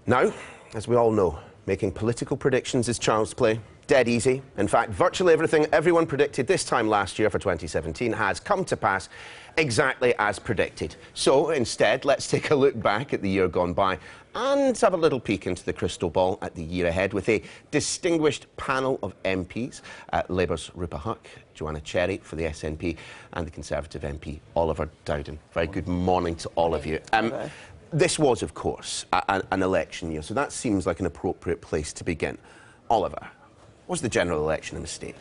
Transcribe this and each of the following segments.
Now, as we all know, making political predictions is child's play. Dead easy. In fact, virtually everything everyone predicted this time last year for 2017 has come to pass exactly as predicted. So instead, let's take a look back at the year gone by and have a little peek into the crystal ball at the year ahead with a distinguished panel of MPs. Labour's Rupa Huq, Joanna Cherry for the SNP, and the Conservative MP Oliver Dowden. Very good morning to all of you. This was, of course, an election year, so that seems like an appropriate place to begin. Oliver, was the general election a mistake?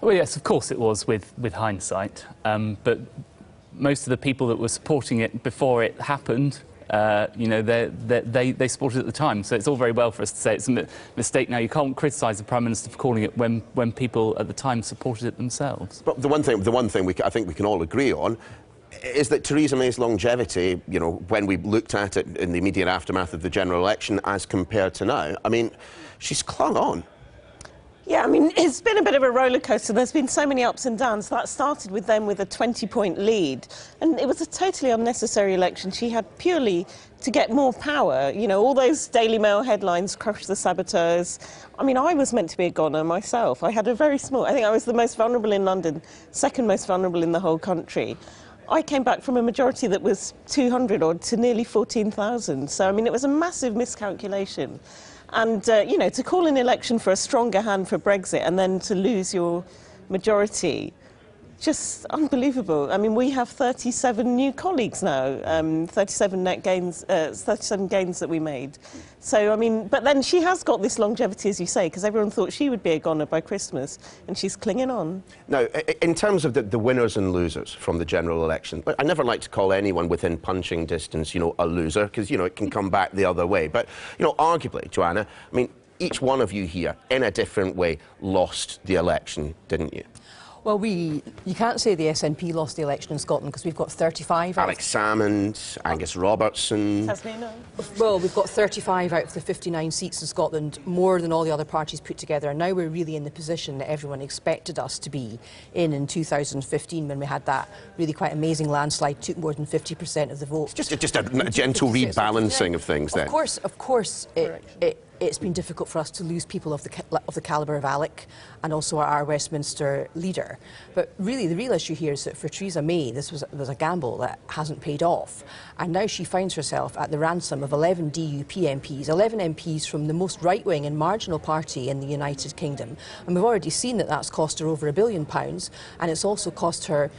Well, yes, of course it was, with hindsight. But most of the people that were supporting it before it happened, you know, they supported it at the time. So it's all very well for us to say it's a mistake now. You can't criticise the Prime Minister for calling it when people at the time supported it themselves. But the one thing I think we can all agree on is that Theresa May's longevity, you know, when we looked at it in the immediate aftermath of the general election as compared to now, I mean, she's clung on. Yeah, I mean, it's been a bit of a roller coaster. There's been so many ups and downs. That started with them with a 20-point lead, and it was a totally unnecessary election. She had purely to get more power. You know, all those Daily Mail headlines, crush the saboteurs. I mean, I was meant to be a goner myself. I had a very small, I think I was the most vulnerable in London, second most vulnerable in the whole country. I came back from a majority that was 200 odd to nearly 14,000. So, I mean, it was a massive miscalculation. And, you know, to call an election for a stronger hand for Brexit and then to lose your majority, just unbelievable. I mean, we have 37 new colleagues now, 37 net gains, 37 gains that we made. So, I mean, but then she has got this longevity, as you say, because everyone thought she would be a goner by Christmas, and she's clinging on. Now, in terms of the winners and losers from the general election, I never like to call anyone within punching distance, you know, a loser, because, you know, it can come back the other way. But, you know, arguably, Joanna, I mean, each one of you here, in a different way, lost the election, didn't you? Well, you can't say the SNP lost the election in Scotland because we've got 35 out. Alex Salmond, Angus Robertson. Well, we've got 35 out of the 59 seats in Scotland, more than all the other parties put together. And now we're really in the position that everyone expected us to be in 2015, when we had that really quite amazing landslide, took more than 50% of the vote. It's just a gentle rebalancing of things then. Of course, it's been difficult for us to lose people of the calibre of Alec and also our Westminster leader. But really, the real issue here is that for Theresa May, this was a gamble that hasn't paid off. And now she finds herself at the ransom of 11 DUP MPs, 11 MPs from the most right-wing and marginal party in the United Kingdom. And we've already seen that that's cost her over £1 billion, and it's also cost her.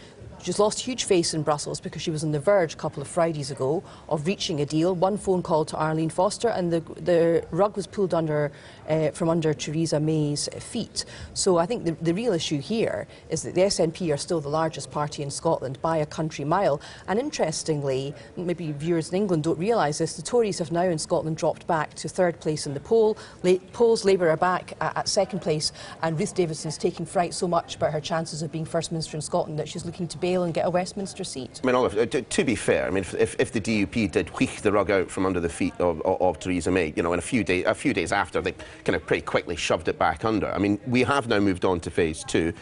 She's lost huge face in Brussels because she was on the verge a couple of Fridays ago of reaching a deal. One phone call to Arlene Foster and the rug was pulled from under Theresa May's feet. So I think the real issue here is that the SNP are still the largest party in Scotland by a country mile. And interestingly, maybe viewers in England don't realise this, the Tories have now in Scotland dropped back to third place in the polls. Labour are back at second place, and Ruth Davidson's taking fright so much about her chances of being First Minister in Scotland that she's looking to bail and get a Westminster seat. I mean, Oliver, to be fair, I mean, if the DUP did wheech the rug out from under the feet of Theresa May, you know, in a few days after, they kind of pretty quickly shoved it back under. I mean, we have now moved on to phase two.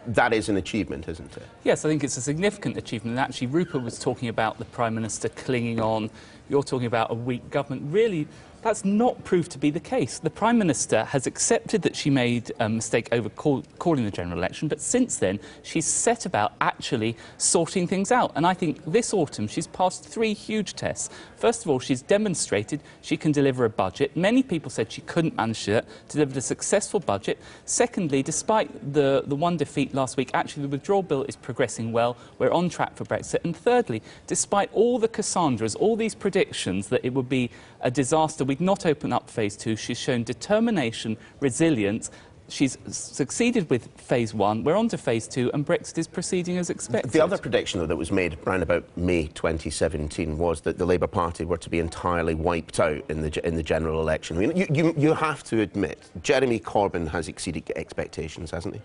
That is an achievement, isn't it? Yes, I think it's a significant achievement. And actually, Rupa was talking about the Prime Minister clinging on. You're talking about a weak government. Really, that's not proved to be the case. The Prime Minister has accepted that she made a mistake over calling the general election, but since then she's set about actually sorting things out. And I think this autumn she's passed 3 huge tests. First of all, she's demonstrated she can deliver a budget. Many people said she couldn't manage it, delivered a successful budget. Secondly, despite the one defeat last week, actually the withdrawal bill is progressing well. We're on track for Brexit. And thirdly, despite all the Cassandras, all these predictions that it would be a disaster, we'd not open up phase two, she's shown determination, resilience. She's succeeded with phase one, we're on to phase two, and Brexit is proceeding as expected. The other prediction, though, that was made around about May 2017 was that the Labour Party were to be entirely wiped out in the general election. I mean, you have to admit, Jeremy Corbyn has exceeded expectations, hasn't he?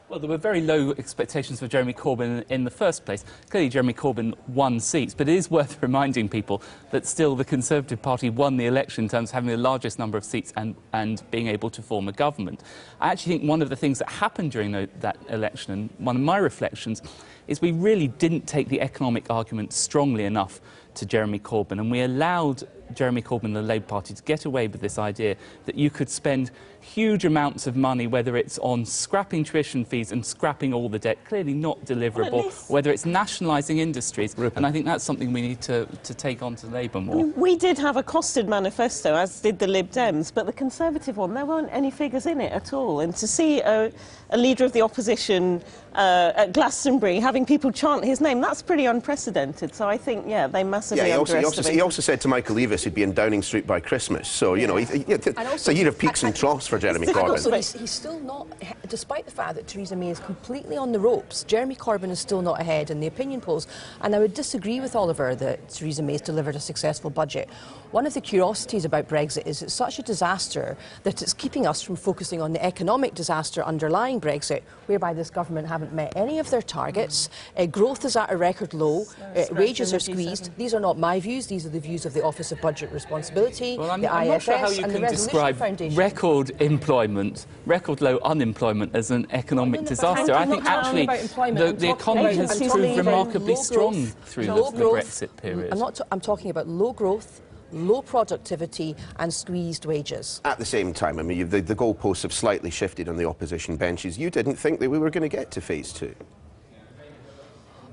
Well, there were very low expectations for Jeremy Corbyn in the first place. Clearly, Jeremy Corbyn won seats, but it is worth reminding people that still the Conservative Party won the election in terms of having the largest number of seats and being able to form a government. I actually think one of the things that happened during that election, and one of my reflections, is we really didn't take the economic argument strongly enough to Jeremy Corbyn, and we allowed Jeremy Corbyn and the Labour Party to get away with this idea that you could spend huge amounts of money, whether it's on scrapping tuition fees and scrapping all the debt, clearly not deliverable, whether it's nationalising industries. And I think that's something we need to take on to Labour more. We did have a costed manifesto, as did the Lib Dems, but the Conservative one, there weren't any figures in it at all. And to see a leader of the opposition at Glastonbury having people chant his name, that's pretty unprecedented. So I think, yeah, they massively underestimated. He also said to Michael Leavis he'd be in Downing Street by Christmas. So, you know, it's a year of peaks and troughs for Jeremy Corbyn. Also, he's still not, despite the fact that Theresa May is completely on the ropes, Jeremy Corbyn is still not ahead in the opinion polls. And I would disagree with Oliver that Theresa May has delivered a successful budget. One of the curiosities about Brexit is it's such a disaster that it's keeping us from focusing on the economic disaster underlying Brexit, whereby this government haven't met any of their targets. Growth is at a record low. Wages are squeezed. These are not my views. These are the views of the Office of Budget Responsibility, the IFS, I'm not sure how you can describe record employment, record low unemployment as an economic disaster. I think actually the economy has proved remarkably strong through the Brexit period. I'm talking about low growth, low productivity and squeezed wages. At the same time, I mean, the goalposts have slightly shifted on the opposition benches. You didn't think that we were going to get to phase 2?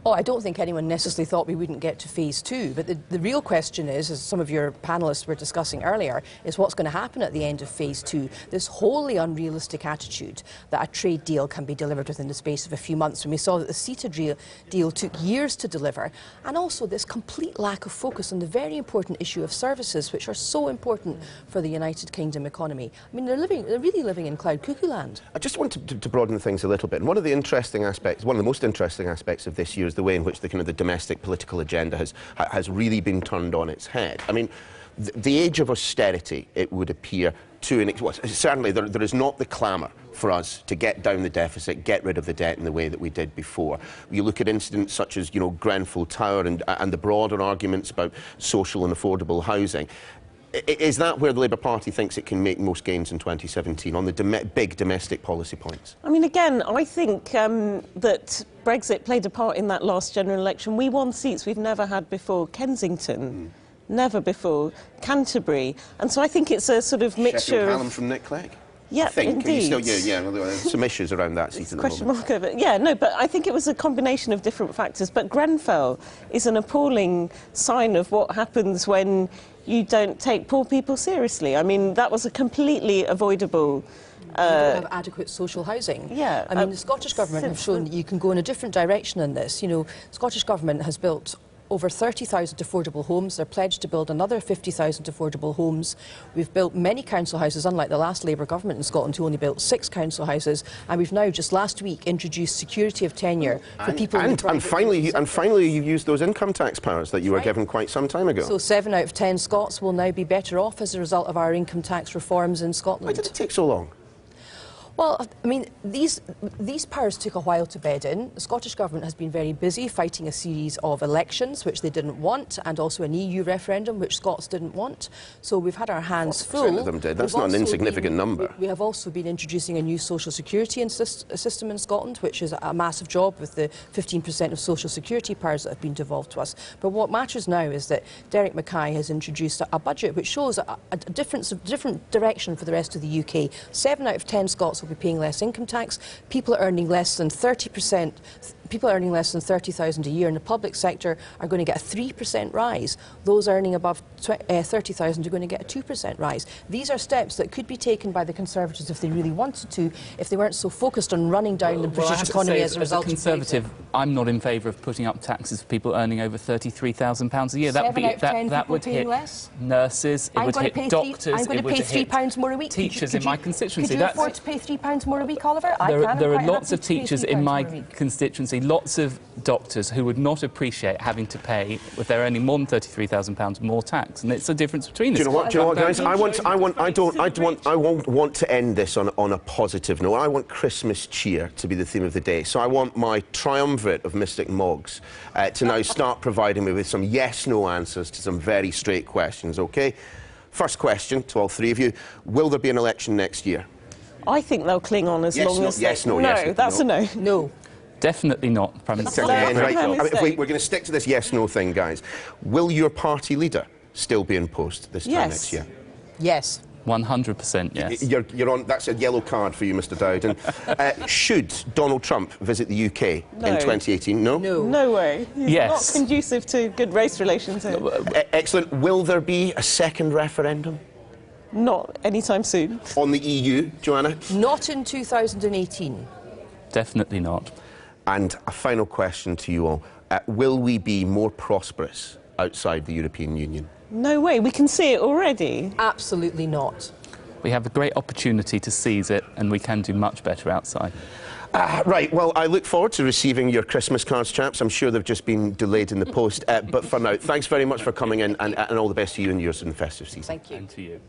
Oh, I don't think anyone necessarily thought we wouldn't get to phase 2, but the real question is, as some of your panellists were discussing earlier, is what's going to happen at the end of phase 2. This wholly unrealistic attitude that a trade deal can be delivered within the space of a few months, when we saw that the CETA deal took years to deliver, and also this complete lack of focus on the very important issue of services, which are so important for the United Kingdom economy. I mean, they're really living in cloud cuckoo land. I just want to broaden things a little bit. And one of the most interesting aspects of this year is the way in which the domestic political agenda has really been turned on its head. I mean, the age of austerity, it would appear, certainly there is not the clamour for us to get down the deficit, get rid of the debt in the way that we did before. You look at incidents such as, Grenfell Tower and the broader arguments about social and affordable housing. Is that where the Labour Party thinks it can make most gains in 2017, on the big domestic policy points? I mean, again, I think that Brexit played a part in that last general election. We won seats we've never had before. Kensington, never before. Canterbury. And so I think it's a sort of mixture Sheffield Hallam from Nick Clegg? Yeah, indeed. Some issues around that seat at the question moment. Mark over. Yeah, no, but I think it was a combination of different factors. But Grenfell is an appalling sign of what happens when you don't take poor people seriously. I mean, that was a completely avoidable... You don't have adequate social housing. Yeah. I mean, the Scottish Government have shown that you can go in a different direction in this. The Scottish Government has built over 30,000 affordable homes. They're pledged to build another 50,000 affordable homes. We've built many council houses, unlike the last Labour government in Scotland, who only built 6 council houses. And we've now, just last week, introduced security of tenure for people in the private sector. And finally, you've used those income tax powers that you were given quite some time ago. So 7 out of 10 Scots will now be better off as a result of our income tax reforms in Scotland. Why did it take so long? Well, I mean, these powers took a while to bed in. The Scottish Government has been very busy fighting a series of elections, which they didn't want, and also an EU referendum, which Scots didn't want. So we've had our hands full. 40% of them did. That's not an insignificant number. We have also been introducing a new social security system in Scotland, which is a massive job with the 15% of social security powers that have been devolved to us. But what matters now is that Derek Mackay has introduced a budget which shows a different direction for the rest of the UK. 7 out of 10 Scots will be paying less income tax. People earning less than 30%. People earning less than 30,000 a year in the public sector are going to get a 3% rise. Those earning above 30,000 are going to get a 2% rise. These are steps that could be taken by the Conservatives if they really wanted to, if they weren't so focused on running down the British economy as a result of Brexit. As a Conservative, I'm not in favour of putting up taxes for people earning over £33,000 a year. That would hit nurses, it would hit doctors, I'm going to pay £3 more a week. Teachers in my constituency. Could you afford to pay £3 more a week, Oliver? There are lots of teachers in my constituency, lots of doctors who would not appreciate having to pay, if they're earning more than £33,000, more tax, and it's the difference between us. Do you know what, guys? I won't want to end this on a positive note. I want Christmas cheer to be the theme of the day. So I want my triumvirate of Mystic Moggs to now start providing me with some yes/no answers to some very straight questions. Okay. First question to all three of you: will there be an election next year? I think they'll cling on as long as... Yes, no, no, that's a no. No. Definitely not, Prime Minister. We're going to stick to this yes/no thing, guys. Will your party leader still be in post this time Yes. next year? Yes. 100% yes. You're on. That's a yellow card for you, Mr. Dowden. Should Donald Trump visit the UK No. in 2018? No? No. No way. He's Yes. not conducive to good race relations here. Excellent. Will there be a second referendum Not anytime soon. on the EU, Joanna? Not in 2018. Definitely not. And a final question to you all. Will we be more prosperous outside the European Union? No way. We can see it already. Absolutely not. We have a great opportunity to seize it, and we can do much better outside. Right, well, I look forward to receiving your Christmas cards, chaps. I'm sure they've just been delayed in the post. But for now, thanks very much for coming in, and all the best to you and yours in the festive season. Thank you. And to you.